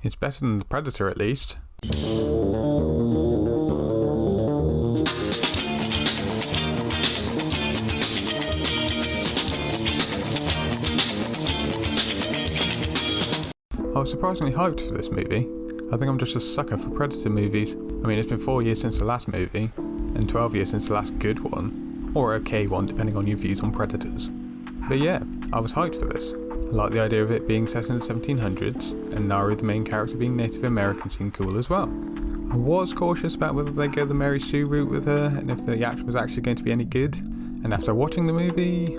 It's better than the Predator at least. I was surprisingly hyped for this movie. I think I'm just a sucker for Predator movies. I mean, it's been 4 years since the last movie, and 12 years since the last good one, or okay one depending on your views on Predators. But yeah, I was hyped for this. I like the idea of it being set in the 1700s, and Naru, the main character, being Native American seemed cool as well. I was cautious about whether they'd go the Mary Sue route with her, and if the action was actually going to be any good. And after watching the movie,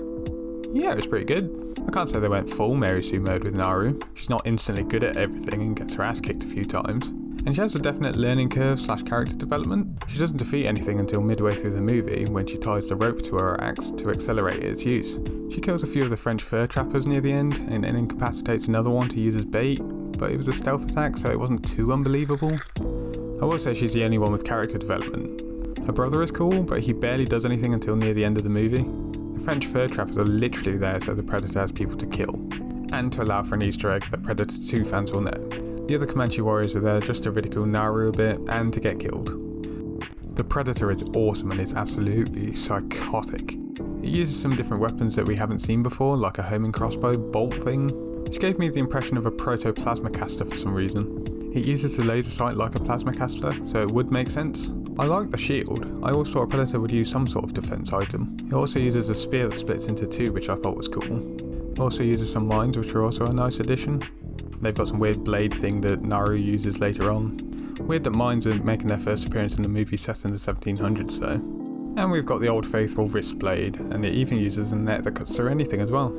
yeah, it was pretty good. I can't say they went full Mary Sue mode with Naru. She's not instantly good at everything and gets her ass kicked a few times. And she has a definite learning curve / character development. She doesn't defeat anything until midway through the movie when she ties the rope to her axe to accelerate its use. She kills a few of the French fur trappers near the end and incapacitates another one to use as bait, but it was a stealth attack so it wasn't too unbelievable. I will say she's the only one with character development. Her brother is cool, but he barely does anything until near the end of the movie. The French fur trappers are literally there so the Predator has people to kill, and to allow for an Easter egg that Predator 2 fans will know. The other Comanche warriors are there just to ridicule Naru a bit and to get killed. The Predator is awesome and is absolutely psychotic. It uses some different weapons that we haven't seen before, like a homing crossbow bolt thing, which gave me the impression of a proto-plasma caster for some reason. It uses the laser sight like a plasma caster, so it would make sense. I like the shield. I always thought a Predator would use some sort of defense item. It also uses a spear that splits into two, which I thought was cool. It also uses some mines, which are also a nice addition. They've got some weird blade thing that Naru uses later on. Weird that mines are making their first appearance in the movie set in the 1700s though. And we've got the old faithful wrist blade, and it even uses a net that cuts through anything as well.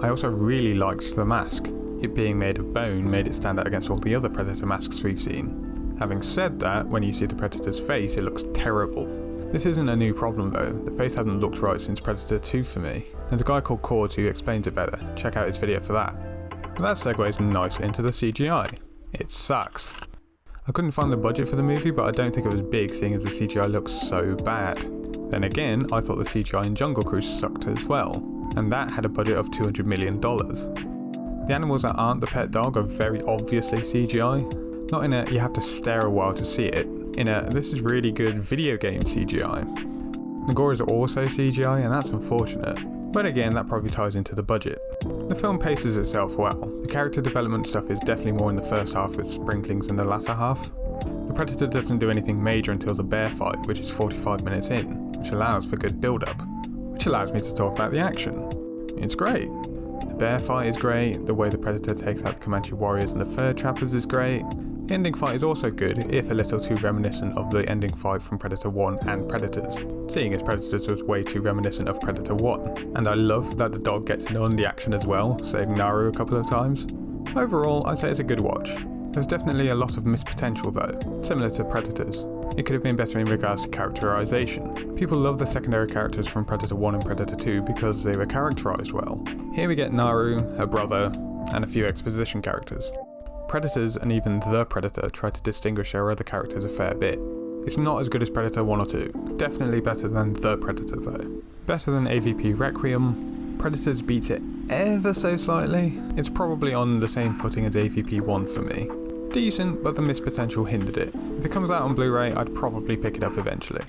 I also really liked the mask. It being made of bone made it stand out against all the other Predator masks we've seen. Having said that, when you see the Predator's face, it looks terrible. This isn't a new problem though, the face hasn't looked right since Predator 2 for me. There's a guy called Cord who explains it better, check out his video for that. But that segues nicely into the CGI. It sucks. I couldn't find the budget for the movie, but I don't think it was big seeing as the CGI looks so bad. Then again, I thought the CGI in Jungle Cruise sucked as well, and that had a budget of $200 million. The animals that aren't the pet dog are very obviously CGI. Not in a you have to stare a while to see it, in a this is really good video game CGI. The gore is also CGI and that's unfortunate, but again that probably ties into the budget. The film paces itself well. The character development stuff is definitely more in the first half with sprinklings in the latter half. The Predator doesn't do anything major until the bear fight, which is 45 minutes in, which allows for good build up, which allows me to talk about the action. It's great. The bear fight is great, the way the Predator takes out the Comanche warriors and the fur trappers is great. The ending fight is also good, if a little too reminiscent of the ending fight from Predator 1 and Predators, seeing as Predators was way too reminiscent of Predator 1. And I love that the dog gets in on the action as well, saving Naru a couple of times. Overall, I'd say it's a good watch. There's definitely a lot of missed potential though, similar to Predators. It could have been better in regards to characterization. People love the secondary characters from Predator 1 and Predator 2 because they were characterized well. Here we get Naru, her brother, and a few exposition characters. Predators and even the Predator try to distinguish their other characters a fair bit. It's not as good as Predator 1 or 2, definitely better than the Predator though. Better than AVP Requiem. Predators beats it ever so slightly. It's probably on the same footing as AVP 1 for me. Decent, but the missed potential hindered it. If it comes out on Blu-ray, I'd probably pick it up eventually.